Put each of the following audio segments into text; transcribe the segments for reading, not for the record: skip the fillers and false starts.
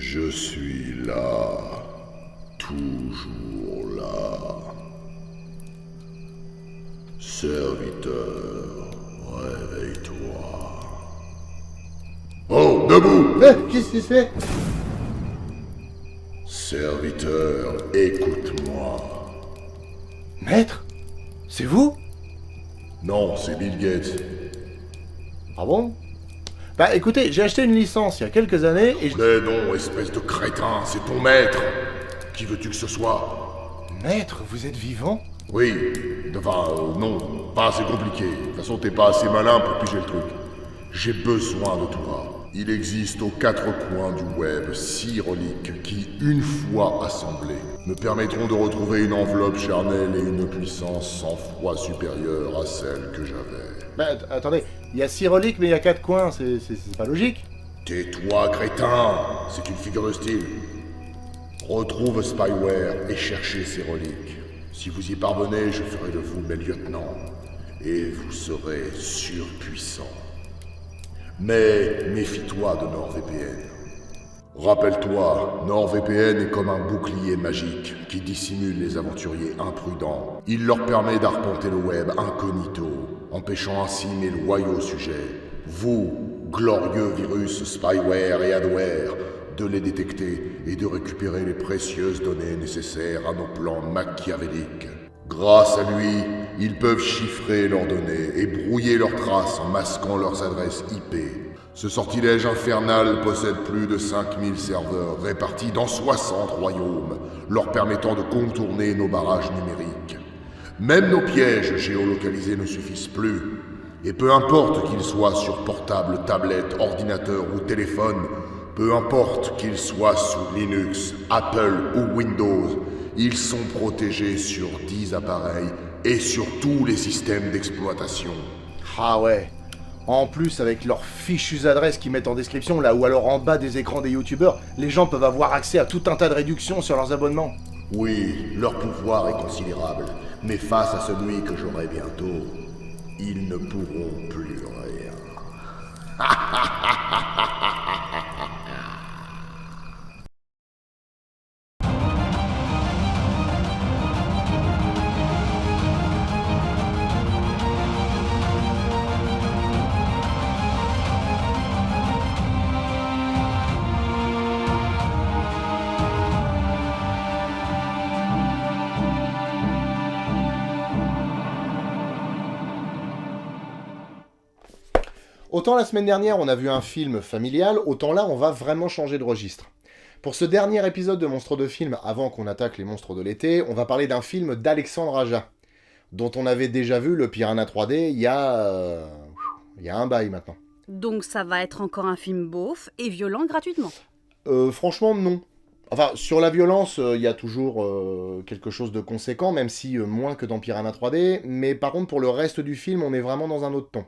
Je suis là, toujours là. Serviteur, réveille-toi. Oh, debout! Qu'est-ce qui se fait? Serviteur, écoute-moi. Maître? C'est vous? Non, c'est Bill Gates. Ah bon? Bah écoutez, j'ai acheté une licence il y a quelques années et je... Mais non, espèce de crétin, c'est ton maître. Qui veux-tu que ce soit? Maître, vous êtes vivant? Oui, enfin, non, pas assez compliqué. De toute façon, t'es pas assez malin pour piger le truc. J'ai besoin de toi. Il existe aux quatre coins du web 6 reliques qui, une fois assemblées, me permettront de retrouver une enveloppe charnelle et une puissance 100 fois supérieure à celle que j'avais. Bah attendez, il y a 6 reliques mais il y a 4 coins, c'est pas logique. Tais-toi, crétin! C'est une figure de style. Retrouve Spyware et cherchez ses reliques. Si vous y parvenez, je ferai de vous mes lieutenants. Et vous serez surpuissants. Mais méfie-toi de NordVPN. Rappelle-toi, NordVPN est comme un bouclier magique qui dissimule les aventuriers imprudents. Il leur permet d'arpenter le web incognito, empêchant ainsi mes loyaux sujets, vous, glorieux virus spyware et adware, de les détecter et de récupérer les précieuses données nécessaires à nos plans machiavéliques. Grâce à lui, ils peuvent chiffrer leurs données et brouiller leurs traces en masquant leurs adresses IP. Ce sortilège infernal possède plus de 5000 serveurs répartis dans 60 royaumes, leur permettant de contourner nos barrages numériques. Même nos pièges géolocalisés ne suffisent plus, et peu importe qu'ils soient sur portable, tablette, ordinateur ou téléphone, peu importe qu'ils soient sous Linux, Apple ou Windows, ils sont protégés sur 10 appareils et sur tous les systèmes d'exploitation. Ah ouais. En plus, avec leurs fichues adresses qu'ils mettent en description, là ou alors en bas des écrans des youtubeurs, les gens peuvent avoir accès à tout un tas de réductions sur leurs abonnements. Oui, leur pouvoir est considérable, mais face à celui que j'aurai bientôt, ils ne pourront plus rien. Autant la semaine dernière on a vu un film familial, autant là on va vraiment changer de registre. Pour ce dernier épisode de Monstres de Film, avant qu'on attaque les monstres de l'été, on va parler d'un film d'Alexandre Aja, dont on avait déjà vu le Piranha 3D il y a un bail maintenant. Donc ça va être encore un film beauf et violent gratuitement. Franchement non. Enfin, sur la violence, il y a toujours quelque chose de conséquent, même si moins que dans Piranha 3D, mais par contre pour le reste du film, on est vraiment dans un autre ton.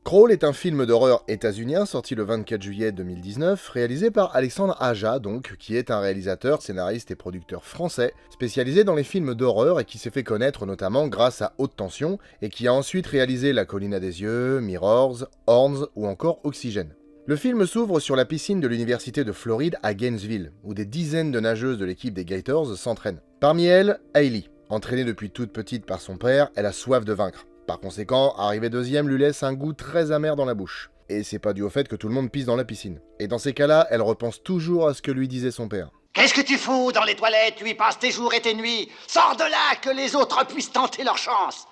Crawl est un film d'horreur états-unien sorti le 24 juillet 2019, réalisé par Alexandre Aja, donc, qui est un réalisateur, scénariste et producteur français, spécialisé dans les films d'horreur et qui s'est fait connaître notamment grâce à Haute Tension, et qui a ensuite réalisé La Colline à des yeux, Mirrors, Horns ou encore Oxygène. Le film s'ouvre sur la piscine de l'université de Floride à Gainesville, où des dizaines de nageuses de l'équipe des Gators s'entraînent. Parmi elles, Hailey. Entraînée depuis toute petite par son père, elle a soif de vaincre. Par conséquent, arriver deuxième lui laisse un goût très amer dans la bouche. Et c'est pas dû au fait que tout le monde pisse dans la piscine. Et dans ces cas-là, elle repense toujours à ce que lui disait son père. Qu'est-ce que tu fous dans les toilettes? Tu y passes tes jours et tes nuits. Sors de là, que les autres puissent tenter leur chance.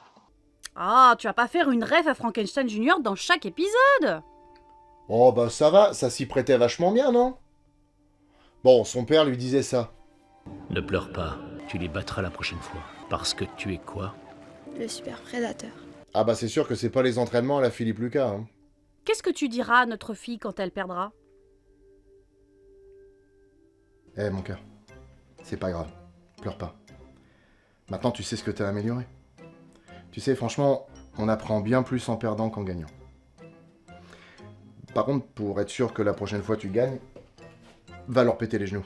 Ah, tu vas pas faire une ref à Frankenstein Junior dans chaque épisode? Oh bah ça va, ça s'y prêtait vachement bien, non? Bon, son père lui disait ça. Ne pleure pas, tu les battras la prochaine fois. Parce que tu es quoi? Le super prédateur. Ah bah c'est sûr que c'est pas les entraînements à la Philippe Lucas, hein. Qu'est-ce que tu diras à notre fille quand elle perdra? Eh mon cœur, c'est pas grave, pleure pas. Maintenant tu sais ce que t'as amélioré. Tu sais, franchement, on apprend bien plus en perdant qu'en gagnant. Par contre, pour être sûr que la prochaine fois tu gagnes, va leur péter les genoux.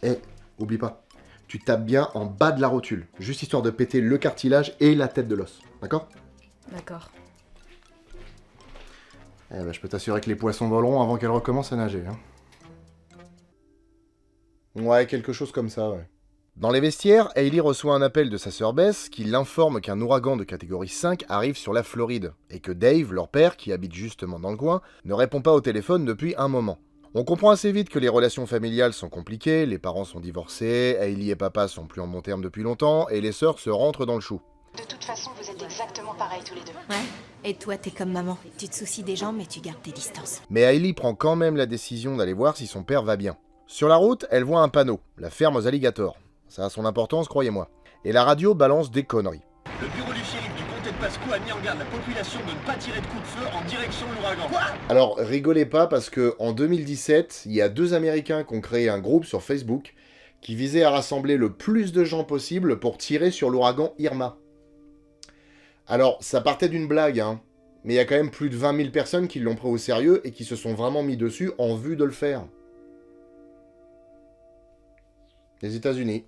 Et, oublie pas, tu tapes bien en bas de la rotule, juste histoire de péter le cartilage et la tête de l'os, d'accord? D'accord. Eh ben, je peux t'assurer que les poissons voleront avant qu'elles recommencent à nager, hein. Ouais, quelque chose comme ça, ouais. Dans les vestiaires, Hailey reçoit un appel de sa sœur Bess qui l'informe qu'un ouragan de catégorie 5 arrive sur la Floride, et que Dave, leur père, qui habite justement dans le coin, ne répond pas au téléphone depuis un moment. On comprend assez vite que les relations familiales sont compliquées, les parents sont divorcés, Hailey et papa sont plus en bon terme depuis longtemps, et les sœurs se rentrent dans le chou. De toute façon, vous êtes exactement pareils tous les deux. Ouais. Et toi, t'es comme maman. Tu te soucies des gens, mais tu gardes tes distances. Mais Hailey prend quand même la décision d'aller voir si son père va bien. Sur la route, elle voit un panneau, la ferme aux alligators. Ça a son importance, croyez-moi. Et la radio balance des conneries. Le bureau du shérif du comté de Pasco a mis en garde la population de ne pas tirer de coups de feu en direction de l'ouragan. Quoi ? Alors, rigolez pas parce que en 2017, il y a 2 Américains qui ont créé un groupe sur Facebook qui visait à rassembler le plus de gens possible pour tirer sur l'ouragan Irma. Alors, ça partait d'une blague, hein, mais il y a quand même plus de 20 000 personnes qui l'ont pris au sérieux et qui se sont vraiment mis dessus en vue de le faire. Les États-Unis.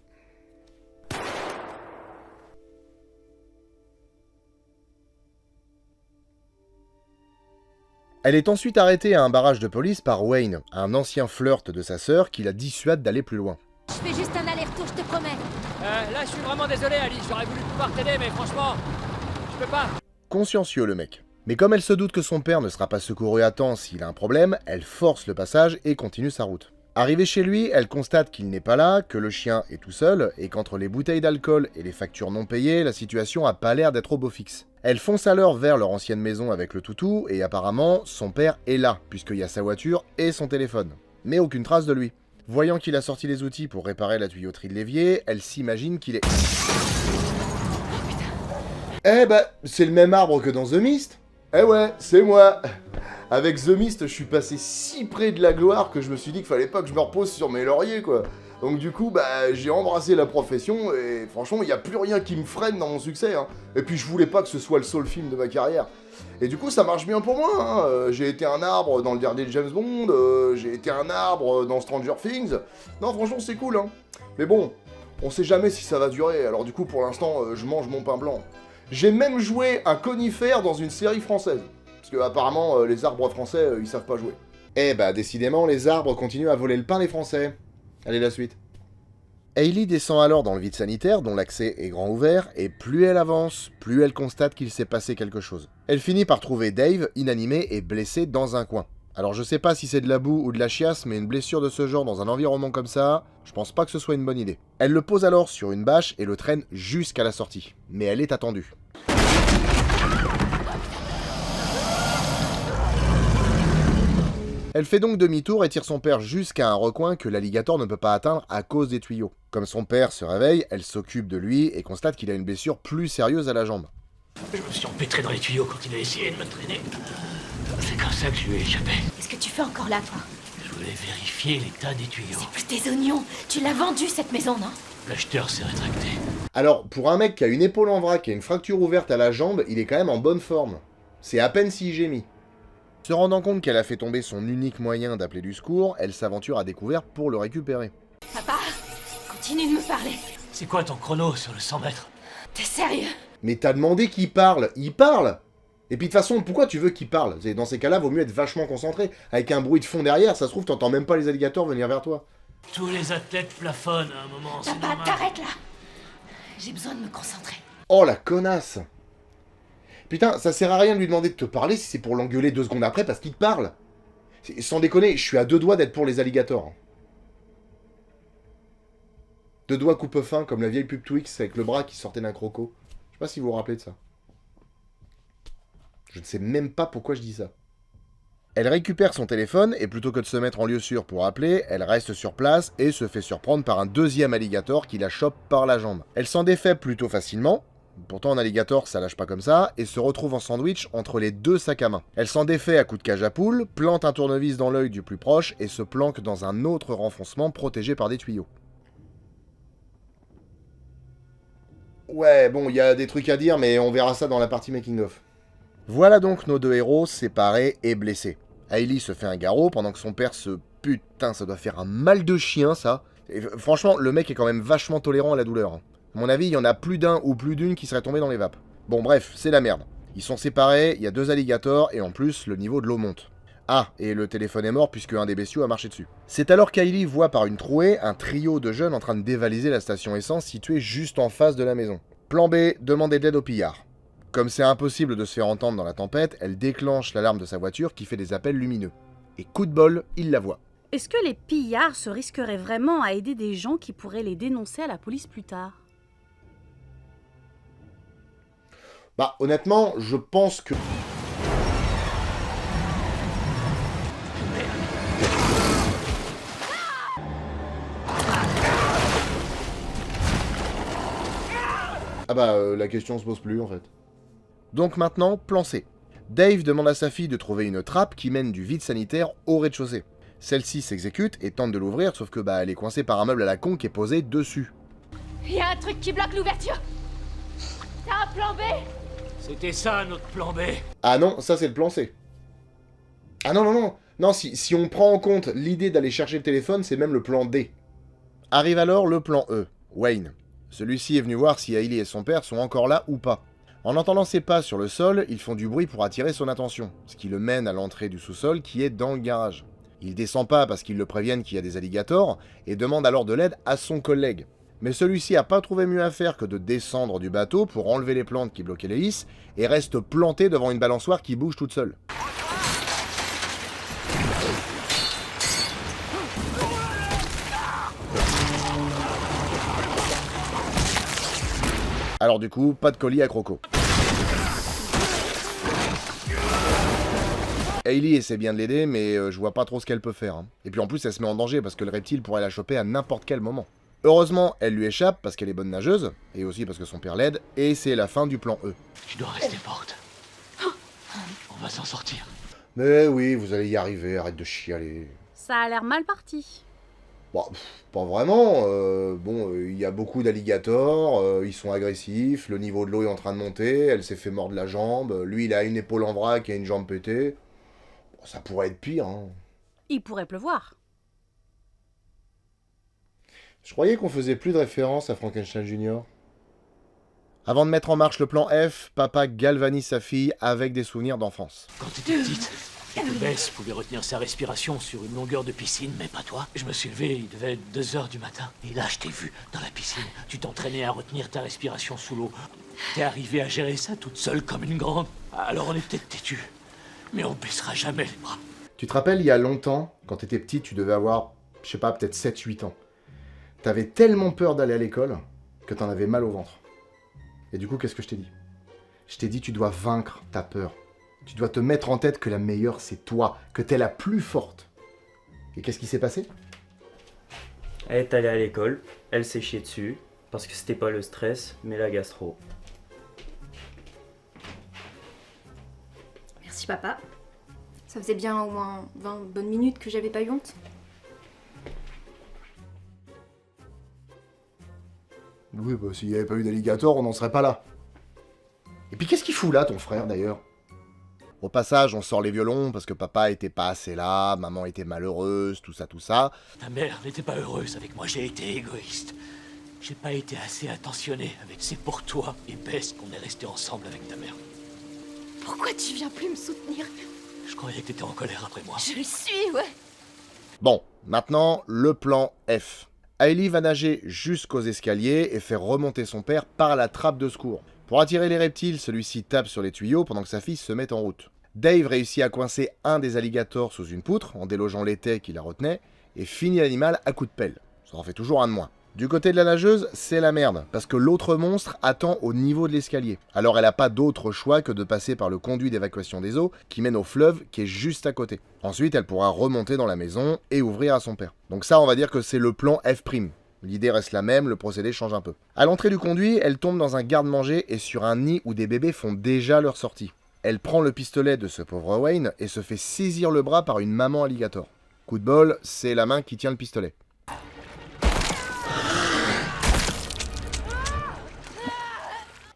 Elle est ensuite arrêtée à un barrage de police par Wayne, un ancien flirt de sa sœur qui la dissuade d'aller plus loin. Je fais juste un aller-retour, je te promets. Là, je suis vraiment désolé, Alice. J'aurais voulu pouvoir t'aider, mais franchement, je peux pas. Consciencieux, le mec. Mais comme elle se doute que son père ne sera pas secouru à temps s'il a un problème, elle force le passage et continue sa route. Arrivée chez lui, elle constate qu'il n'est pas là, que le chien est tout seul, et qu'entre les bouteilles d'alcool et les factures non payées, la situation a pas l'air d'être au beau fixe. Elle fonce alors vers leur ancienne maison avec le toutou, et apparemment, son père est là, puisqu'il y a sa voiture et son téléphone. Mais aucune trace de lui. Voyant qu'il a sorti les outils pour réparer la tuyauterie de l'évier, elle s'imagine qu'il est... Eh bah, c'est le même arbre que dans The Mist. Eh ouais, c'est moi. Avec The Mist, je suis passé si près de la gloire que je me suis dit qu'il fallait pas que je me repose sur mes lauriers, quoi. Donc du coup, bah, j'ai embrassé la profession et franchement, il n'y a plus rien qui me freine dans mon succès, hein. Et puis je voulais pas que ce soit le seul film de ma carrière. Et du coup, ça marche bien pour moi, hein. J'ai été un arbre dans le dernier James Bond, j'ai été un arbre dans Stranger Things. Non, franchement, c'est cool, hein. Mais bon, on sait jamais si ça va durer, alors du coup, pour l'instant, je mange mon pain blanc. J'ai même joué un conifère dans une série française. Parce que apparemment, les arbres français, ils savent pas jouer. Eh bah, décidément, les arbres continuent à voler le pain des Français. Allez, la suite. Hailey descend alors dans le vide sanitaire, dont l'accès est grand ouvert, et plus elle avance, plus elle constate qu'il s'est passé quelque chose. Elle finit par trouver Dave, inanimé et blessé dans un coin. Alors je sais pas si c'est de la boue ou de la chiasse, mais une blessure de ce genre dans un environnement comme ça, je pense pas que ce soit une bonne idée. Elle le pose alors sur une bâche et le traîne jusqu'à la sortie. Mais elle est attendue. Elle fait donc demi-tour et tire son père jusqu'à un recoin que l'alligator ne peut pas atteindre à cause des tuyaux. Comme son père se réveille, elle s'occupe de lui et constate qu'il a une blessure plus sérieuse à la jambe. Je me suis empêtré dans les tuyaux quand il a essayé de me traîner. C'est comme ça que je lui ai échappé. Qu'est-ce que tu fais encore là, toi? Je voulais vérifier l'état des tuyaux. C'est plus tes oignons. Tu l'as vendue, cette maison, non? L'acheteur s'est rétracté. Alors, pour un mec qui a une épaule en vrac et une fracture ouverte à la jambe, il est quand même en bonne forme. C'est à peine s'il gémit. Se rendant compte qu'elle a fait tomber son unique moyen d'appeler du secours, elle s'aventure à découvert pour le récupérer. Papa, continue de me parler. C'est quoi ton chrono sur le 100 mètres? T'es sérieux? Mais t'as demandé qu'il parle, il parle. Et puis de toute façon, pourquoi tu veux qu'il parle? Dans ces cas-là, vaut mieux être vachement concentré. Avec un bruit de fond derrière, ça se trouve, t'entends même pas les alligators venir vers toi. Tous les athlètes plafonnent à un moment, c'est Papa, normal. t'arrêtes là. J'ai besoin de me concentrer. Oh la connasse! Putain, ça sert à rien de lui demander de te parler si c'est pour l'engueuler 2 secondes après parce qu'il te parle. Sans déconner, je suis à 2 doigts d'être pour les alligators. 2 doigts coupe fin comme la vieille pub Twix avec le bras qui sortait d'un croco. Je sais pas si vous vous rappelez de ça. Je ne sais même pas pourquoi je dis ça. Elle récupère son téléphone et plutôt que de se mettre en lieu sûr pour appeler, elle reste sur place et se fait surprendre par un deuxième alligator qui la chope par la jambe. Elle s'en défait plutôt facilement. Pourtant, un alligator, ça lâche pas comme ça, et se retrouve en sandwich entre les 2 sacs à main. Elle s'en défait à coups de cage à poule, plante un tournevis dans l'œil du plus proche, et se planque dans un autre renfoncement protégé par des tuyaux. Ouais, bon, il y a des trucs à dire, mais on verra ça dans la partie making-of. Voilà donc nos 2 héros séparés et blessés. Hailey se fait un garrot pendant que son père se... Putain, ça doit faire un mal de chien, ça. Et franchement, le mec est quand même vachement tolérant à la douleur, hein. À mon avis, il y en a plus d'un ou plus d'une qui serait tombé dans les vapes. Bon bref, c'est la merde. Ils sont séparés, il y a 2 alligators et en plus, le niveau de l'eau monte. Ah, et le téléphone est mort puisque un des bestiaux a marché dessus. C'est alors qu'Hailey voit par une trouée un trio de jeunes en train de dévaliser la station essence située juste en face de la maison. Plan B, demander de l'aide aux pillards. Comme c'est impossible de se faire entendre dans la tempête, elle déclenche l'alarme de sa voiture qui fait des appels lumineux. Et coup de bol, il la voit. Est-ce que les pillards se risqueraient vraiment à aider des gens qui pourraient les dénoncer à la police plus tard? Bah honnêtement, je pense que... Ah bah la question se pose plus en fait. Donc maintenant, plan C. Dave demande à sa fille de trouver une trappe qui mène du vide sanitaire au rez-de-chaussée. Celle-ci s'exécute et tente de l'ouvrir, sauf que bah elle est coincée par un meuble à la con qui est posé dessus. Il y a un truc qui bloque l'ouverture. T'as un plan B? C'était ça notre plan B. Ah non, ça c'est le plan C. Ah non, si on prend en compte l'idée d'aller chercher le téléphone, c'est même le plan D. Arrive alors le plan E, Wayne. Celui-ci est venu voir si Hailey et son père sont encore là ou pas. En entendant ses pas sur le sol, ils font du bruit pour attirer son attention, ce qui le mène à l'entrée du sous-sol qui est dans le garage. Il descend pas parce qu'ils le préviennent qu'il y a des alligators et demande alors de l'aide à son collègue. Mais celui-ci a pas trouvé mieux à faire que de descendre du bateau pour enlever les plantes qui bloquaient l'hélice et reste planté devant une balançoire qui bouge toute seule. Alors du coup, pas de colis à croco. Hailey essaie bien de l'aider, mais je vois pas trop ce qu'elle peut faire. Hein. Et puis en plus, elle se met en danger parce que le reptile pourrait la choper à n'importe quel moment. Heureusement, elle lui échappe parce qu'elle est bonne nageuse, et aussi parce que son père l'aide, et c'est la fin du plan E. Tu dois rester forte. On va s'en sortir. Mais oui, vous allez y arriver, arrête de chialer. Ça a l'air mal parti. Bon, pas vraiment. Il y a beaucoup d'alligators, ils sont agressifs, le niveau de l'eau est en train de monter, elle s'est fait mordre la jambe, lui il a une épaule en vrac et une jambe pétée. Bon, ça pourrait être pire, hein. Il pourrait pleuvoir. Je croyais qu'on faisait plus de référence à Frankenstein Jr. Avant de mettre en marche le plan F, papa galvanise sa fille avec des souvenirs d'enfance. Quand t'étais petite, et que Bess pouvait retenir sa respiration sur une longueur de piscine, mais pas toi. Je me suis levé, il devait être 2h du matin. Et là, je t'ai vu dans la piscine. Tu t'entraînais à retenir ta respiration sous l'eau. T'es arrivé à gérer ça toute seule comme une grande. Alors on est peut-être têtu, mais on baissera jamais les bras. Tu te rappelles, il y a longtemps, quand t'étais petit, tu devais avoir, je sais pas, peut-être 7-8 ans. T'avais tellement peur d'aller à l'école que t'en avais mal au ventre. Et du coup, qu'est-ce que je t'ai dit? Je t'ai dit, tu dois vaincre ta peur. Tu dois te mettre en tête que la meilleure, c'est toi, que t'es la plus forte. Et qu'est-ce qui s'est passé? Elle est allée à l'école, elle s'est chiée dessus, parce que c'était pas le stress, mais la gastro. Merci papa. Ça faisait bien au moins 20 bonnes minutes que j'avais pas eu honte. Oui, bah s'il n'y avait pas eu d'alligator, on n'en serait pas là. Et puis qu'est-ce qu'il fout là, ton frère, d'ailleurs? Au passage, on sort les violons parce que papa était pas assez là, maman était malheureuse, tout ça. Ta mère n'était pas heureuse avec moi, j'ai été égoïste. J'ai pas été assez attentionné avec C'est pour toi et Bess qu'on est resté ensemble avec ta mère. Pourquoi tu viens plus me soutenir? Je croyais que t'étais en colère après moi. Je le suis, ouais. Bon, maintenant, le plan F. Hailey va nager jusqu'aux escaliers et faire remonter son père par la trappe de secours. Pour attirer les reptiles, celui-ci tape sur les tuyaux pendant que sa fille se met en route. Dave réussit à coincer un des alligators sous une poutre en délogeant l'étai qui la retenait et finit l'animal à coups de pelle. Ça en fait toujours un de moins. Du côté de la nageuse, c'est la merde, parce que l'autre monstre attend au niveau de l'escalier. Alors elle n'a pas d'autre choix que de passer par le conduit d'évacuation des eaux qui mène au fleuve qui est juste à côté. Ensuite, elle pourra remonter dans la maison et ouvrir à son père. Donc ça, on va dire que c'est le plan F'. L'idée reste la même, le procédé change un peu. À l'entrée du conduit, elle tombe dans un garde-manger et sur un nid où des bébés font déjà leur sortie. Elle prend le pistolet de ce pauvre Wayne et se fait saisir le bras par une maman alligator. Coup de bol, c'est la main qui tient le pistolet.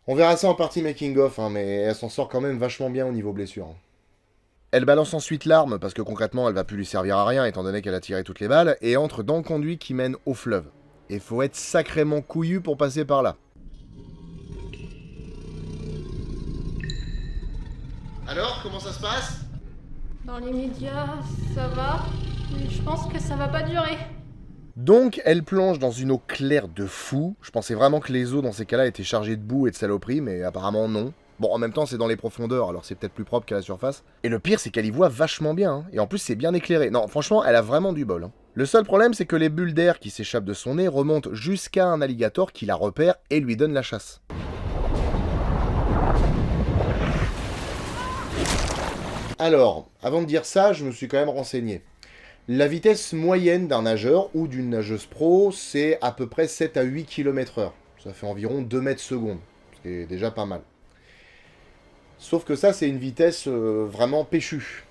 On verra ça en partie making-of, hein, mais elle s'en sort quand même vachement bien au niveau blessure. Elle balance ensuite l'arme, parce que concrètement elle va plus lui servir à rien étant donné qu'elle a tiré toutes les balles, et entre dans le conduit qui mène au fleuve. Et faut être sacrément couillu pour passer par là. Alors, comment ça se passe? Dans les médias, ça va, mais je pense que ça va pas durer. Donc, elle plonge dans une eau claire de fou. Je pensais vraiment que les eaux dans ces cas-là étaient chargées de boue et de saloperies, mais apparemment non. Bon, en même temps, c'est dans les profondeurs, alors c'est peut-être plus propre qu'à la surface. Et le pire, c'est qu'elle y voit vachement bien, hein. Et en plus, c'est bien éclairé. Non, franchement, elle a vraiment du bol, hein. Le seul problème, c'est que les bulles d'air qui s'échappent de son nez remontent jusqu'à un alligator qui la repère et lui donne la chasse. Alors, avant de dire ça, je me suis quand même renseigné. La vitesse moyenne d'un nageur ou d'une nageuse pro, c'est à peu près 7 à 8 km/h. Ça fait environ 2 mètres secondes, ce qui est déjà pas mal. Sauf que ça, c'est une vitesse vraiment péchue.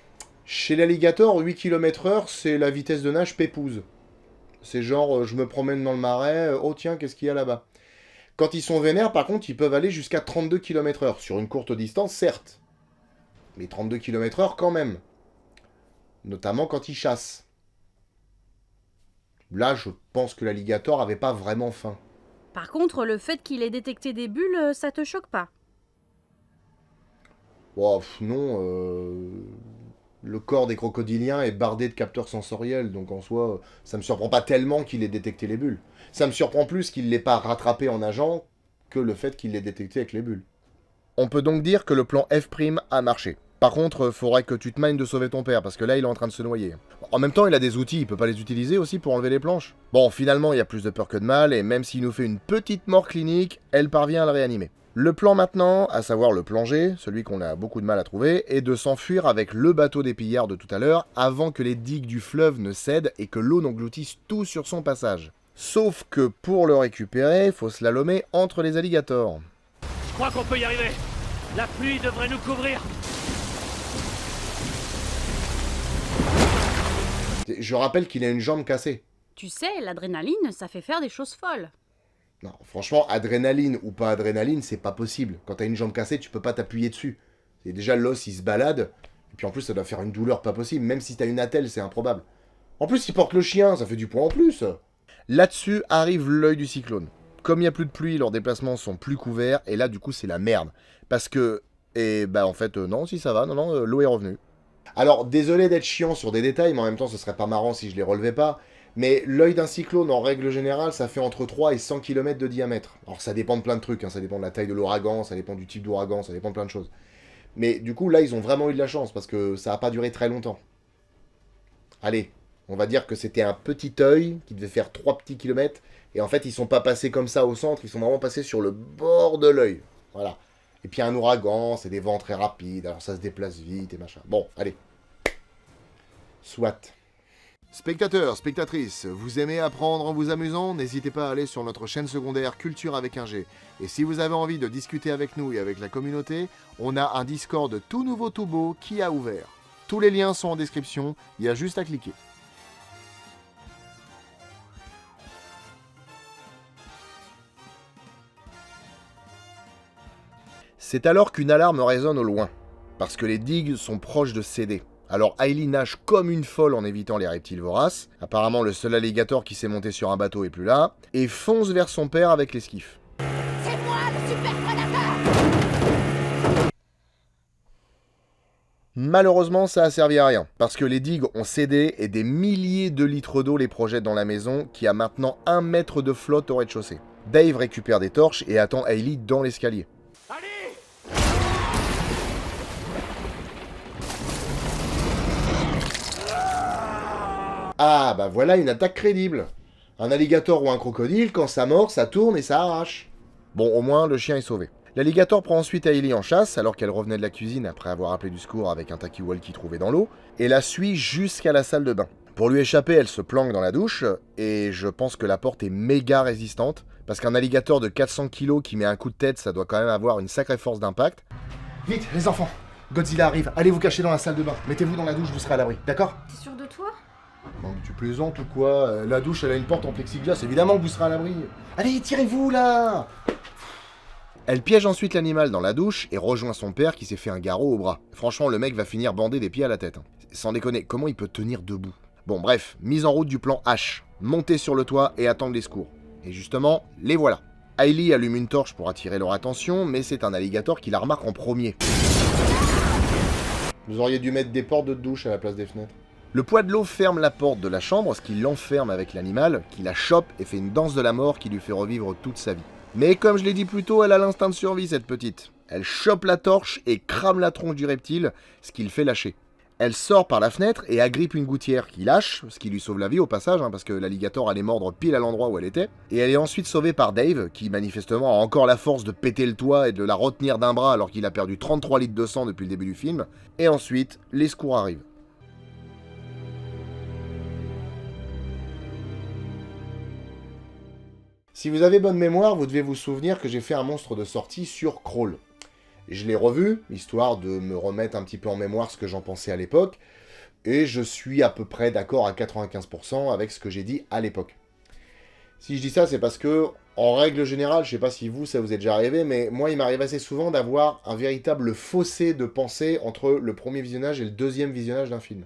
Chez l'alligator, 8 km/h, c'est la vitesse de nage pépouze. C'est genre, je me promène dans le marais, oh tiens, qu'est-ce qu'il y a là-bas? Quand ils sont vénères, par contre, ils peuvent aller jusqu'à 32 km/h. Sur une courte distance, certes. Mais 32 km/h quand même. Notamment quand ils chassent. Là, je pense que l'alligator avait pas vraiment faim. Par contre, le fait qu'il ait détecté des bulles, ça te choque pas? Oh, non, le corps des crocodiliens est bardé de capteurs sensoriels, donc en soi, ça me surprend pas tellement qu'il ait détecté les bulles. Ça me surprend plus qu'il l'ait pas rattrapé en nageant que le fait qu'il l'ait détecté avec les bulles. On peut donc dire que le plan F' a marché. Par contre, faudrait que tu te mindes de sauver ton père, parce que là, il est en train de se noyer. En même temps, il a des outils, il peut pas les utiliser aussi pour enlever les planches. Bon, finalement, il y a plus de peur que de mal, et même s'il nous fait une petite mort clinique, elle parvient à le réanimer. Le plan maintenant, à savoir le plan G, celui qu'on a beaucoup de mal à trouver, est de s'enfuir avec le bateau des pillards de tout à l'heure, avant que les digues du fleuve ne cèdent et que l'eau n'engloutisse tout sur son passage. Sauf que pour le récupérer, faut slalomer entre les alligators. Je crois qu'on peut y arriver. La pluie devrait nous couvrir. Je rappelle qu'il a une jambe cassée. Tu sais, l'adrénaline, ça fait faire des choses folles. Non, franchement, adrénaline ou pas adrénaline, c'est pas possible. Quand t'as une jambe cassée, tu peux pas t'appuyer dessus. Et déjà, l'os, il se balade. Et puis en plus, ça doit faire une douleur pas possible. Même si t'as une attelle, c'est improbable. En plus, il porte le chien, ça fait du poids en plus. Là-dessus arrive l'œil du cyclone. Comme il n'y a plus de pluie, leurs déplacements sont plus couverts. Et là, du coup, c'est la merde. Parce que... Et bah en fait, non, si ça va. Non, l'eau est revenue. Alors, désolé d'être chiant sur des détails, mais en même temps, ce serait pas marrant si je les relevais pas. Mais l'œil d'un cyclone, en règle générale, ça fait entre 3 et 100 km de diamètre. Alors ça dépend de plein de trucs, hein. Ça dépend de la taille de l'ouragan, ça dépend du type d'ouragan, ça dépend de plein de choses. Mais du coup, là, ils ont vraiment eu de la chance, parce que ça n'a pas duré très longtemps. Allez, on va dire que c'était un petit œil qui devait faire 3 petits kilomètres, et en fait, ils sont pas passés comme ça au centre, ils sont vraiment passés sur le bord de l'œil. Voilà. Et puis un ouragan, c'est des vents très rapides, alors ça se déplace vite et machin. Bon, allez. Soit. Spectateurs, spectatrices, vous aimez apprendre en vous amusant? N'hésitez pas à aller sur notre chaîne secondaire Culture avec un G. Et si vous avez envie de discuter avec nous et avec la communauté, on a un Discord tout nouveau tout beau qui a ouvert. Tous les liens sont en description, il y a juste à cliquer. C'est alors qu'une alarme résonne au loin, parce que les digues sont proches de céder. Alors Hailey nage comme une folle en évitant les reptiles voraces, apparemment le seul alligator qui s'est monté sur un bateau est plus là, et fonce vers son père avec l'esquif. C'est moi le super prédateur! Malheureusement, ça a servi à rien, parce que les digues ont cédé et des milliers de litres d'eau les projettent dans la maison, qui a maintenant 1 mètre de flotte au rez-de-chaussée. Dave récupère des torches et attend Hailey dans l'escalier. Ah, bah voilà une attaque crédible. Un alligator ou un crocodile, quand ça mord, ça tourne et ça arrache. Bon, au moins, le chien est sauvé. L'alligator prend ensuite Hailey en chasse, alors qu'elle revenait de la cuisine après avoir appelé du secours avec un talkie-walkie trouvé dans l'eau, et la suit jusqu'à la salle de bain. Pour lui échapper, elle se planque dans la douche, et je pense que la porte est méga résistante, parce qu'un alligator de 400 kg qui met un coup de tête, ça doit quand même avoir une sacrée force d'impact. Vite, les enfants, Godzilla arrive, allez vous cacher dans la salle de bain, mettez-vous dans la douche, vous serez à l'abri, d'accord? T'es sûr de toi? Non mais tu plaisantes ou quoi? La douche elle a une porte en plexiglas, évidemment que vous serez à l'abri. Allez, tirez-vous là! Elle piège ensuite l'animal dans la douche et rejoint son père qui s'est fait un garrot au bras. Franchement, le mec va finir bandé des pieds à la tête. Sans déconner, comment il peut tenir debout? Bon bref, mise en route du plan H. Monter sur le toit et attendre les secours. Et justement, les voilà. Hailey allume une torche pour attirer leur attention, mais c'est un alligator qui la remarque en premier. Vous auriez dû mettre des portes de douche à la place des fenêtres. Le poids de l'eau ferme la porte de la chambre, ce qui l'enferme avec l'animal, qui la chope et fait une danse de la mort qui lui fait revivre toute sa vie. Mais comme je l'ai dit plus tôt, elle a l'instinct de survie, cette petite. Elle chope la torche et crame la tronche du reptile, ce qui le fait lâcher. Elle sort par la fenêtre et agrippe une gouttière qui lâche, ce qui lui sauve la vie au passage, parce que l'alligator allait mordre pile à l'endroit où elle était. Et elle est ensuite sauvée par Dave, qui manifestement a encore la force de péter le toit et de la retenir d'un bras alors qu'il a perdu 33 litres de sang depuis le début du film. Et ensuite, les secours arrivent. Si vous avez bonne mémoire, vous devez vous souvenir que j'ai fait un monstre de sortie sur Crawl. Je l'ai revu, histoire de me remettre un petit peu en mémoire ce que j'en pensais à l'époque, et je suis à peu près d'accord à 95% avec ce que j'ai dit à l'époque. Si je dis ça, c'est parce que, en règle générale, je sais pas si vous, ça vous est déjà arrivé, mais moi, il m'arrive assez souvent d'avoir un véritable fossé de pensée entre le premier visionnage et le deuxième visionnage d'un film.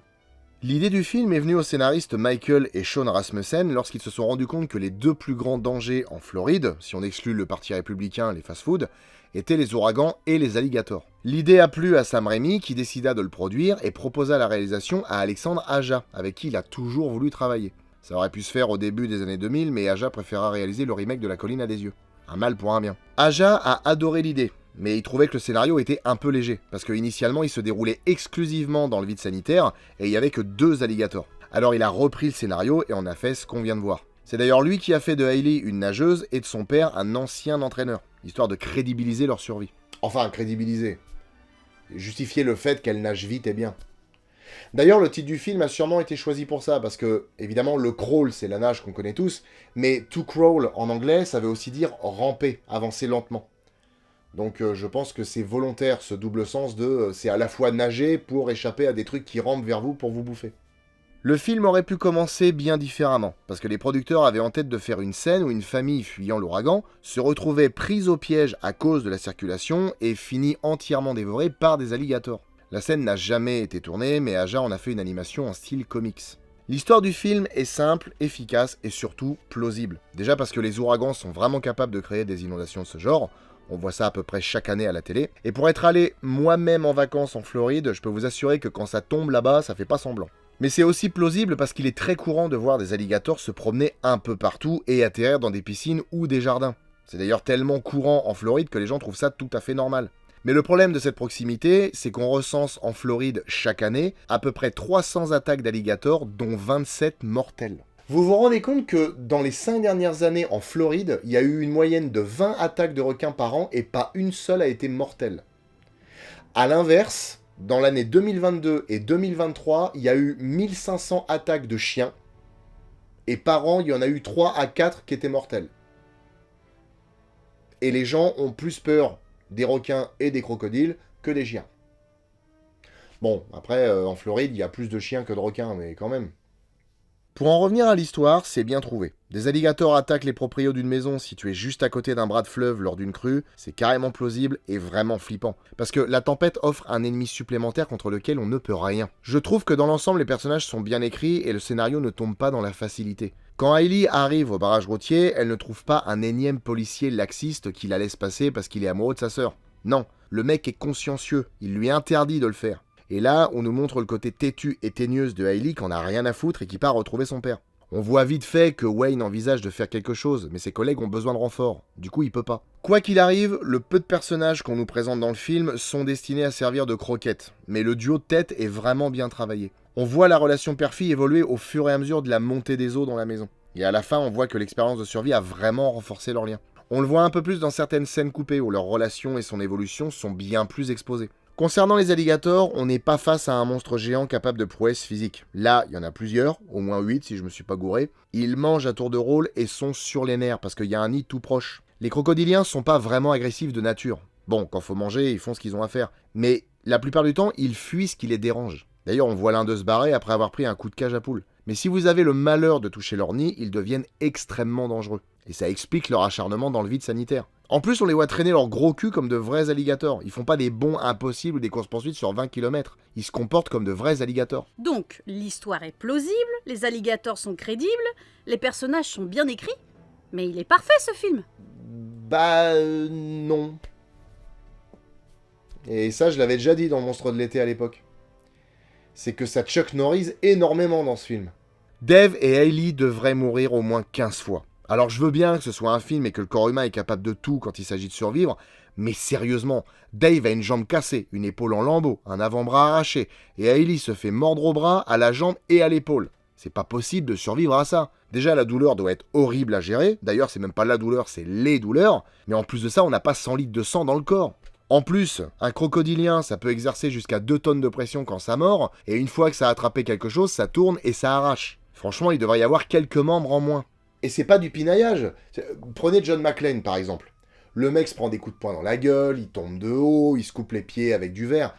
L'idée du film est venue aux scénaristes Michael et Sean Rasmussen lorsqu'ils se sont rendus compte que les deux plus grands dangers en Floride, si on exclut le parti républicain et les fast-food, étaient les ouragans et les alligators. L'idée a plu à Sam Raimi qui décida de le produire et proposa la réalisation à Alexandre Aja, avec qui il a toujours voulu travailler. Ça aurait pu se faire au début des années 2000, mais Aja préféra réaliser le remake de La Colline à des yeux. Un mal pour un bien. Aja a adoré l'idée, mais il trouvait que le scénario était un peu léger, parce qu'initialement il se déroulait exclusivement dans le vide sanitaire, et il n'y avait que 2 alligators. Alors il a repris le scénario et en a fait ce qu'on vient de voir. C'est d'ailleurs lui qui a fait de Hailey une nageuse et de son père un ancien entraîneur, histoire de crédibiliser leur survie. Enfin, crédibiliser. Justifier le fait qu'elle nage vite et bien. D'ailleurs, le titre du film a sûrement été choisi pour ça, parce que, évidemment, le crawl, c'est la nage qu'on connaît tous, mais to crawl en anglais, ça veut aussi dire ramper, avancer lentement. Donc je pense que c'est volontaire, ce double sens de c'est à la fois nager pour échapper à des trucs qui rampent vers vous pour vous bouffer. Le film aurait pu commencer bien différemment, parce que les producteurs avaient en tête de faire une scène où une famille fuyant l'ouragan se retrouvait prise au piège à cause de la circulation et finit entièrement dévorée par des alligators. La scène n'a jamais été tournée, mais Aja en a fait une animation en style comics. L'histoire du film est simple, efficace et surtout plausible. Déjà parce que les ouragans sont vraiment capables de créer des inondations de ce genre. On voit ça à peu près chaque année à la télé. Et pour être allé moi-même en vacances en Floride, je peux vous assurer que quand ça tombe là-bas, ça fait pas semblant. Mais c'est aussi plausible parce qu'il est très courant de voir des alligators se promener un peu partout et atterrir dans des piscines ou des jardins. C'est d'ailleurs tellement courant en Floride que les gens trouvent ça tout à fait normal. Mais le problème de cette proximité, c'est qu'on recense en Floride chaque année à peu près 300 attaques d'alligators, dont 27 mortelles. Vous vous rendez compte que dans les 5 dernières années en Floride, il y a eu une moyenne de 20 attaques de requins par an et pas une seule a été mortelle. A l'inverse, dans l'année 2022 et 2023, il y a eu 1500 attaques de chiens et par an, il y en a eu 3 à 4 qui étaient mortelles. Et les gens ont plus peur des requins et des crocodiles que des chiens. Bon, après, en Floride, il y a plus de chiens que de requins, mais quand même. Pour en revenir à l'histoire, c'est bien trouvé. Des alligators attaquent les proprios d'une maison située juste à côté d'un bras de fleuve lors d'une crue, c'est carrément plausible et vraiment flippant. Parce que la tempête offre un ennemi supplémentaire contre lequel on ne peut rien. Je trouve que dans l'ensemble, les personnages sont bien écrits et le scénario ne tombe pas dans la facilité. Quand Hailey arrive au barrage routier, elle ne trouve pas un énième policier laxiste qui la laisse passer parce qu'il est amoureux de sa sœur. Non, le mec est consciencieux, il lui interdit de le faire. Et là, on nous montre le côté têtu et teigneuse de Hailey qui en a rien à foutre et qui part retrouver son père. On voit vite fait que Wayne envisage de faire quelque chose, mais ses collègues ont besoin de renfort. Du coup, il peut pas. Quoi qu'il arrive, le peu de personnages qu'on nous présente dans le film sont destinés à servir de croquettes, mais le duo de tête est vraiment bien travaillé. On voit la relation père-fille évoluer au fur et à mesure de la montée des eaux dans la maison. Et à la fin, on voit que l'expérience de survie a vraiment renforcé leur lien. On le voit un peu plus dans certaines scènes coupées où leur relation et son évolution sont bien plus exposées. Concernant les alligators, on n'est pas face à un monstre géant capable de prouesses physiques. Là, il y en a plusieurs, au moins 8 si je me suis pas gouré. Ils mangent à tour de rôle et sont sur les nerfs parce qu'il y a un nid tout proche. Les crocodiliens sont pas vraiment agressifs de nature. Bon, quand faut manger, ils font ce qu'ils ont à faire. Mais la plupart du temps, ils fuient ce qui les dérange. D'ailleurs, on voit l'un d'eux se barrer après avoir pris un coup de cage à poule. Mais si vous avez le malheur de toucher leur nid, ils deviennent extrêmement dangereux. Et ça explique leur acharnement dans le vide sanitaire. En plus, on les voit traîner leur gros cul comme de vrais alligators. Ils font pas des bonds impossibles ou des courses-poursuites sur 20 km. Ils se comportent comme de vrais alligators. Donc, l'histoire est plausible, les alligators sont crédibles, les personnages sont bien écrits, mais il est parfait ce film. Non. Et ça, je l'avais déjà dit dans Monstre de l'été à l'époque. c'est que ça Chuck Norris énormément dans ce film. Dave et Hailey devraient mourir au moins 15 fois. Alors je veux bien que ce soit un film et que le corps humain est capable de tout quand il s'agit de survivre, mais sérieusement, Dave a une jambe cassée, une épaule en lambeaux, un avant-bras arraché, et Hailey se fait mordre au bras, à la jambe et à l'épaule. C'est pas possible de survivre à ça. Déjà, la douleur doit être horrible à gérer. D'ailleurs, c'est même pas la douleur, c'est les douleurs. Mais en plus de ça, on n'a pas 100 litres de sang dans le corps. En plus, un crocodilien, ça peut exercer jusqu'à 2 tonnes de pression quand ça mord, et une fois que ça a attrapé quelque chose, ça tourne et ça arrache. Franchement, il devrait y avoir quelques membres en moins. Et c'est pas du pinaillage. Prenez John McClane, par exemple. Le mec se prend des coups de poing dans la gueule, il tombe de haut, il se coupe les pieds avec du verre.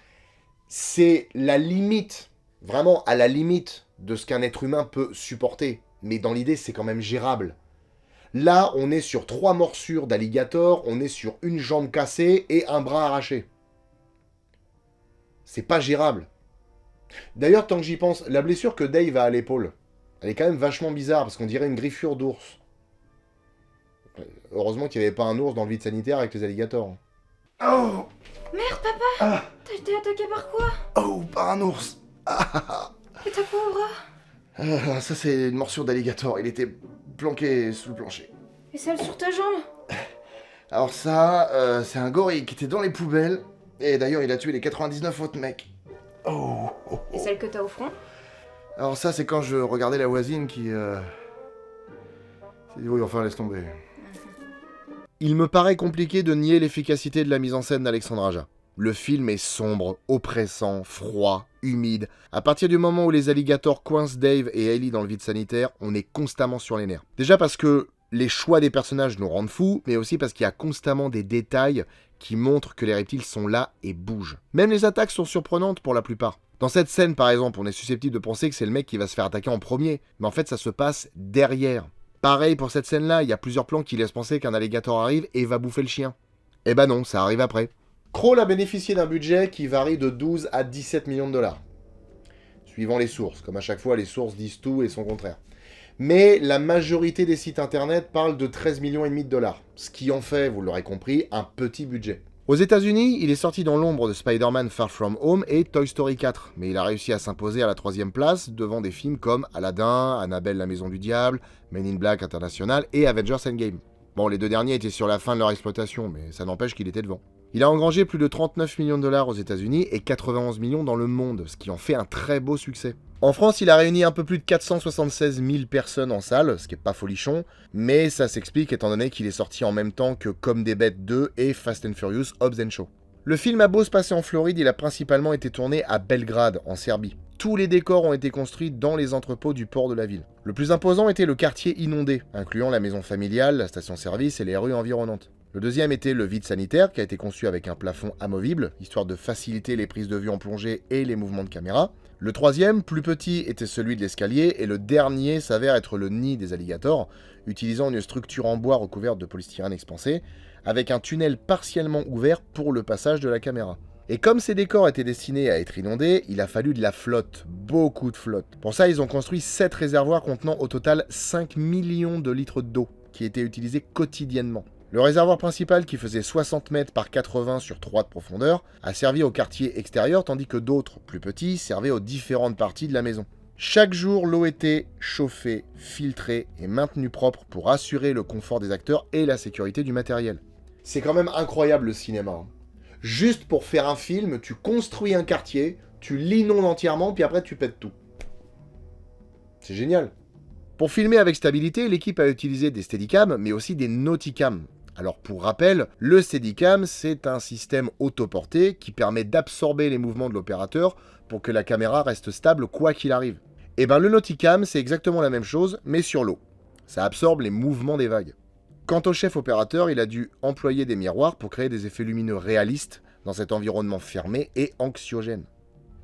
C'est la limite, vraiment à la limite de ce qu'un être humain peut supporter. Mais dans l'idée, c'est quand même gérable. Là, on est sur 3 morsures d'alligator, on est sur une jambe cassée et un bras arraché. C'est pas gérable. D'ailleurs, tant que j'y pense, la blessure que Dave a à l'épaule, elle est quand même vachement bizarre, parce qu'on dirait une griffure d'ours. Heureusement qu'il n'y avait pas un ours dans le vide sanitaire avec les alligators. Oh! Merde, papa! T'as été attaqué par quoi? Oh, par un ours! Et t'as quoi au bras? Ça, c'est une morsure d'alligator. Il était planqué sous le plancher. Et celle sur ta jambe? Alors ça, c'est un gorille qui était dans les poubelles. Et d'ailleurs, il a tué les 99 autres mecs. Oh! Et celle que t'as au front? Alors ça, c'est quand je regardais la voisine qui... Oui, enfin, laisse tomber. Il me paraît compliqué de nier l'efficacité de la mise en scène d'Alexandre Aja. Le film est sombre, oppressant, froid, humide. À partir du moment où les alligators coincent Dave et Hailey dans le vide sanitaire, on est constamment sur les nerfs. Déjà parce que les choix des personnages nous rendent fous, mais aussi parce qu'il y a constamment des détails qui montrent que les reptiles sont là et bougent. Même les attaques sont surprenantes pour la plupart. Dans cette scène, par exemple, on est susceptible de penser que c'est le mec qui va se faire attaquer en premier, mais en fait ça se passe derrière. Pareil pour cette scène-là, il y a plusieurs plans qui laissent penser qu'un alligator arrive et va bouffer le chien. Eh ben non, ça arrive après. Kroll a bénéficié d'un budget qui varie de 12 à 17 millions de dollars. Suivant les sources, comme à chaque fois les sources disent tout et son contraire. Mais la majorité des sites internet parlent de 13 millions et demi de dollars, ce qui en fait, vous l'aurez compris, un petit budget. Aux États-Unis, il est sorti dans l'ombre de Spider-Man Far From Home et Toy Story 4, mais il a réussi à s'imposer à la 3e place devant des films comme Aladdin, Annabelle la Maison du Diable, Men in Black International et Avengers Endgame. Bon, les deux derniers étaient sur la fin de leur exploitation, mais ça n'empêche qu'il était devant. Il a engrangé plus de 39 millions de dollars aux États-Unis et 91 millions dans le monde, ce qui en fait un très beau succès. En France, il a réuni un peu plus de 476 000 personnes en salle, ce qui est pas folichon, mais ça s'explique étant donné qu'il est sorti en même temps que Comme des Bêtes 2 et Fast and Furious Hobbs and Shaw. Le film a beau se passer en Floride, il a principalement été tourné à Belgrade, en Serbie. Tous les décors ont été construits dans les entrepôts du port de la ville. Le plus imposant était le quartier inondé, incluant la maison familiale, la station-service et les rues environnantes. Le deuxième était le vide sanitaire, qui a été conçu avec un plafond amovible, histoire de faciliter les prises de vue en plongée et les mouvements de caméra. Le troisième, plus petit, était celui de l'escalier, et le dernier s'avère être le nid des alligators, utilisant une structure en bois recouverte de polystyrène expansé, avec un tunnel partiellement ouvert pour le passage de la caméra. Et comme ces décors étaient destinés à être inondés, il a fallu de la flotte, beaucoup de flotte. Pour ça, ils ont construit 7 réservoirs contenant au total 5 millions de litres d'eau, qui étaient utilisés quotidiennement. Le réservoir principal, qui faisait 60 mètres par 80 sur 3 de profondeur, a servi au quartier extérieur, tandis que d'autres, plus petits, servaient aux différentes parties de la maison. Chaque jour, l'eau était chauffée, filtrée et maintenue propre pour assurer le confort des acteurs et la sécurité du matériel. C'est quand même incroyable le cinéma. Juste pour faire un film, tu construis un quartier, tu l'inondes entièrement, puis après tu pètes tout. C'est génial. Pour filmer avec stabilité, l'équipe a utilisé des Steadicam, mais aussi des Nauticam. Alors pour rappel, le Steadicam, c'est un système autoporté qui permet d'absorber les mouvements de l'opérateur pour que la caméra reste stable quoi qu'il arrive. Et ben le Nauticam, c'est exactement la même chose, mais sur l'eau. Ça absorbe les mouvements des vagues. Quant au chef opérateur, il a dû employer des miroirs pour créer des effets lumineux réalistes dans cet environnement fermé et anxiogène.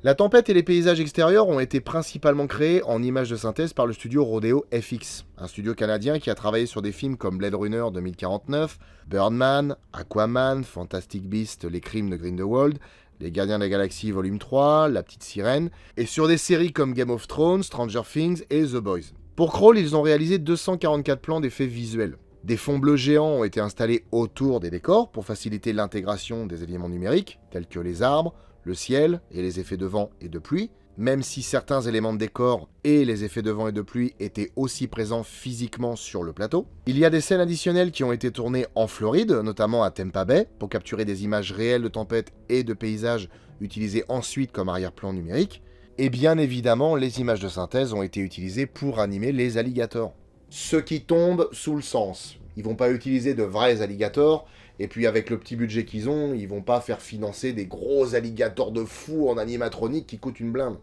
La tempête et les paysages extérieurs ont été principalement créés en images de synthèse par le studio Rodeo FX, un studio canadien qui a travaillé sur des films comme Blade Runner 2049, Birdman, Aquaman, Fantastic Beasts, Les Crimes de Grindelwald, Les Gardiens de la Galaxie Volume 3, La Petite Sirène, et sur des séries comme Game of Thrones, Stranger Things et The Boys. Pour Kroll, ils ont réalisé 244 plans d'effets visuels. Des fonds bleus géants ont été installés autour des décors pour faciliter l'intégration des éléments numériques, tels que les arbres, le ciel et les effets de vent et de pluie. même si certains éléments de décor et les effets de vent et de pluie étaient aussi présents physiquement sur le plateau. Il y a des scènes additionnelles qui ont été tournées en Floride, notamment à Tampa Bay, pour capturer des images réelles de tempêtes et de paysages utilisées ensuite comme arrière-plan numérique. Et bien évidemment, les images de synthèse ont été utilisées pour animer les alligators. Ce qui tombe sous le sens. Ils vont pas utiliser de vrais alligators, et puis avec le petit budget qu'ils ont, ils vont pas faire financer des gros alligators de fou en animatronique qui coûtent une blinde.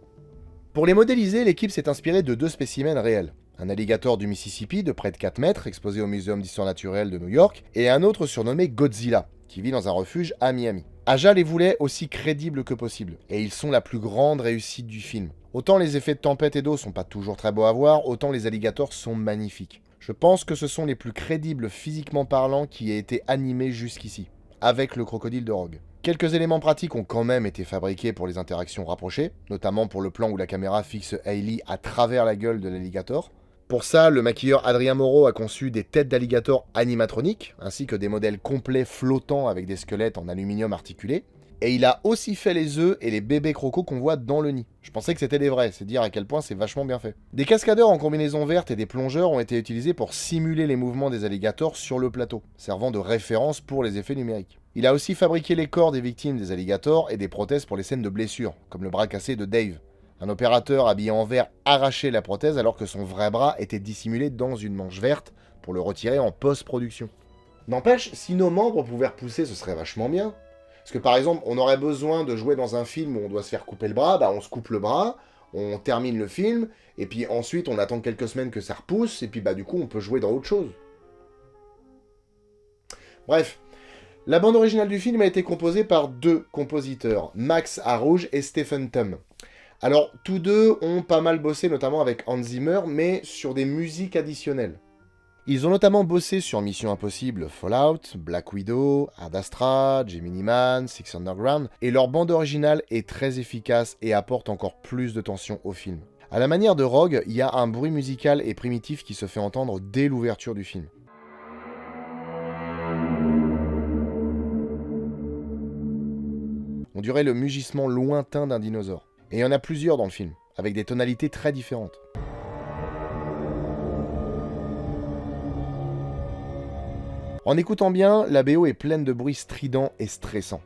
Pour les modéliser, l'équipe s'est inspirée de 2 spécimens réels. Un alligator du Mississippi de près de 4 mètres, exposé au Muséum d'Histoire Naturelle de New York, et un autre surnommé Godzilla, qui vit dans un refuge à Miami. Aja les voulait aussi crédibles que possible, et ils sont la plus grande réussite du film. Autant les effets de tempête et d'eau sont pas toujours très beaux à voir, autant les alligators sont magnifiques. Je pense que ce sont les plus crédibles physiquement parlant qui aient été animés jusqu'ici, avec le crocodile de Rogue. Quelques éléments pratiques ont quand même été fabriqués pour les interactions rapprochées, notamment pour le plan où la caméra fixe Hailey à travers la gueule de l'alligator. Pour ça, le maquilleur Adrien Moreau a conçu des têtes d'alligator animatroniques, ainsi que des modèles complets flottants avec des squelettes en aluminium articulé. Et il a aussi fait les œufs et les bébés crocos qu'on voit dans le nid. Je pensais que c'était des vrais, c'est dire à quel point c'est vachement bien fait. Des cascadeurs en combinaison verte et des plongeurs ont été utilisés pour simuler les mouvements des alligators sur le plateau, servant de référence pour les effets numériques. Il a aussi fabriqué les corps des victimes des alligators et des prothèses pour les scènes de blessures, comme le bras cassé de Dave. Un opérateur habillé en vert arrachait la prothèse alors que son vrai bras était dissimulé dans une manche verte pour le retirer en post-production. N'empêche, si nos membres pouvaient repousser, ce serait vachement bien. Parce que par exemple, on aurait besoin de jouer dans un film où on doit se faire couper le bras, bah on se coupe le bras, on termine le film, et puis ensuite on attend quelques semaines que ça repousse, et puis bah du coup on peut jouer dans autre chose. Bref, la bande originale du film a été composée par 2 compositeurs, Max Arouge et Stephen Tum. Alors, tous 2 ont pas mal bossé, notamment avec Hans Zimmer, mais sur des musiques additionnelles. Ils ont notamment bossé sur Mission Impossible, Fallout, Black Widow, Ad Astra, Gemini Man, Six Underground, et leur bande originale est très efficace et apporte encore plus de tension au film. À la manière de Rogue, il y a un bruit musical et primitif qui se fait entendre dès l'ouverture du film. On dirait le mugissement lointain d'un dinosaure. Et il y en a plusieurs dans le film, avec des tonalités très différentes. En écoutant bien, la BO est pleine de bruits stridents et stressants.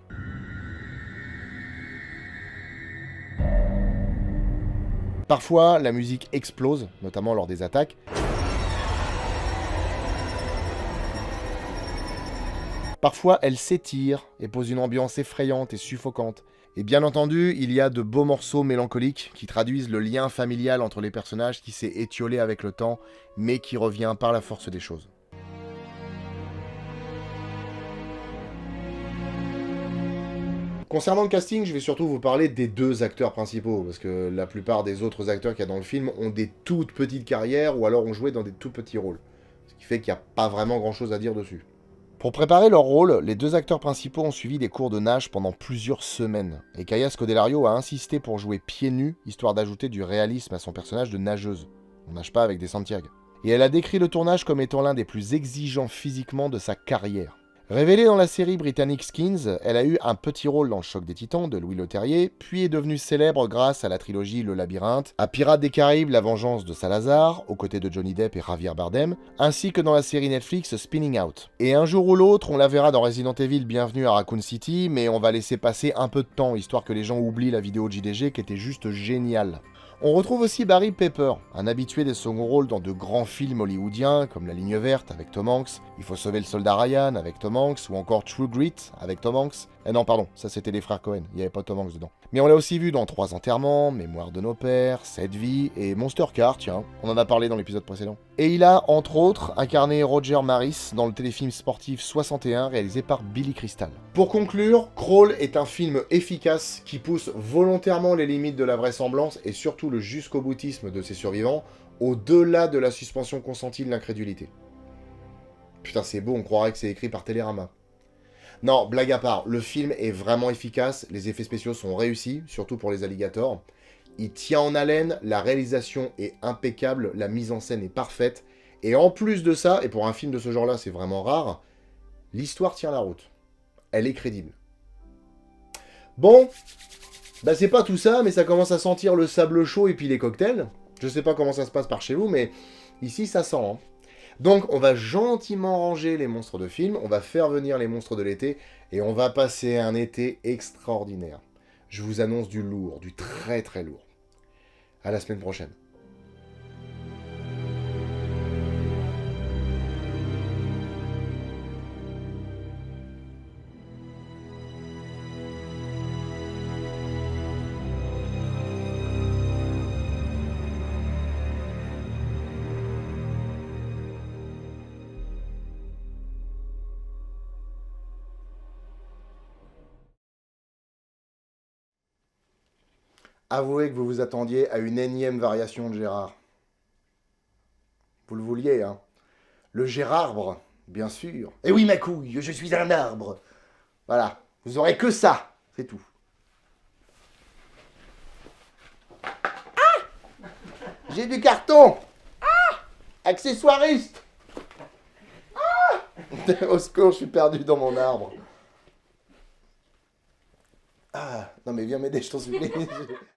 Parfois, la musique explose, notamment lors des attaques. Parfois, elle s'étire et pose une ambiance effrayante et suffocante. Et bien entendu, il y a de beaux morceaux mélancoliques qui traduisent le lien familial entre les personnages qui s'est étiolé avec le temps, mais qui revient par la force des choses. Concernant le casting, je vais surtout vous parler des 2 acteurs principaux, parce que la plupart des autres acteurs qu'il y a dans le film ont des toutes petites carrières, ou alors ont joué dans des tout petits rôles. Ce qui fait qu'il n'y a pas vraiment grand chose à dire dessus. Pour préparer leur rôle, les 2 acteurs principaux ont suivi des cours de nage pendant plusieurs semaines, et Kaya Scodelario a insisté pour jouer pieds nus, histoire d'ajouter du réalisme à son personnage de nageuse. On nage pas avec des Santiago. Et elle a décrit le tournage comme étant l'un des plus exigeants physiquement de sa carrière. Révélée dans la série britannique Skins, elle a eu un petit rôle dans Le Choc des Titans de Louis Leterrier, puis est devenue célèbre grâce à la trilogie Le Labyrinthe, à Pirates des Caraïbes, La Vengeance de Salazar, aux côtés de Johnny Depp et Javier Bardem, ainsi que dans la série Netflix Spinning Out. Et un jour ou l'autre, on la verra dans Resident Evil Bienvenue à Raccoon City, mais on va laisser passer un peu de temps, histoire que les gens oublient la vidéo de JDG qui était juste géniale. On retrouve aussi Barry Pepper, un habitué des seconds rôles dans de grands films hollywoodiens comme La Ligne Verte avec Tom Hanks, Il faut sauver le soldat Ryan avec Tom Hanks, ou encore True Grit avec Tom Hanks. Non, pardon, ça c'était les frères Cohen, il n'y avait pas Tom Hanks dedans. Mais on l'a aussi vu dans 3 enterrements, Mémoire de nos pères, 7 vies et Monster Car, tiens, on en a parlé dans l'épisode précédent. Et il a, entre autres, incarné Roger Maris dans le téléfilm sportif 61 réalisé par Billy Crystal. Pour conclure, Crawl est un film efficace qui pousse volontairement les limites de la vraisemblance et surtout le jusqu'au-boutisme de ses survivants, au-delà de la suspension consentie de l'incrédulité. Putain, c'est beau, on croirait que c'est écrit par Télérama. Non, blague à part, le film est vraiment efficace, les effets spéciaux sont réussis, surtout pour les alligators. Il tient en haleine, la réalisation est impeccable, la mise en scène est parfaite, et en plus de ça, et pour un film de ce genre-là c'est vraiment rare, l'histoire tient la route. Elle est crédible. Bon, Bah c'est pas tout ça, mais ça commence à sentir le sable chaud et puis les cocktails. Je sais pas comment ça se passe par chez vous, mais ici ça sent. Hein. Donc on va gentiment ranger les monstres de film, on va faire venir les monstres de l'été, et on va passer un été extraordinaire. Je vous annonce du lourd, du très très lourd. À la semaine prochaine. Avouez que vous vous attendiez à une énième variation de Gérard. Vous le vouliez, hein. Le Gérarbre, bien sûr. Eh oui, ma couille, je suis un arbre. Voilà, vous aurez que ça, c'est tout. Ah! J'ai du carton. Ah! Accessoiriste. Ah! Au secours, je suis perdu dans mon arbre. Ah, non mais viens m'aider, je t'en supplie.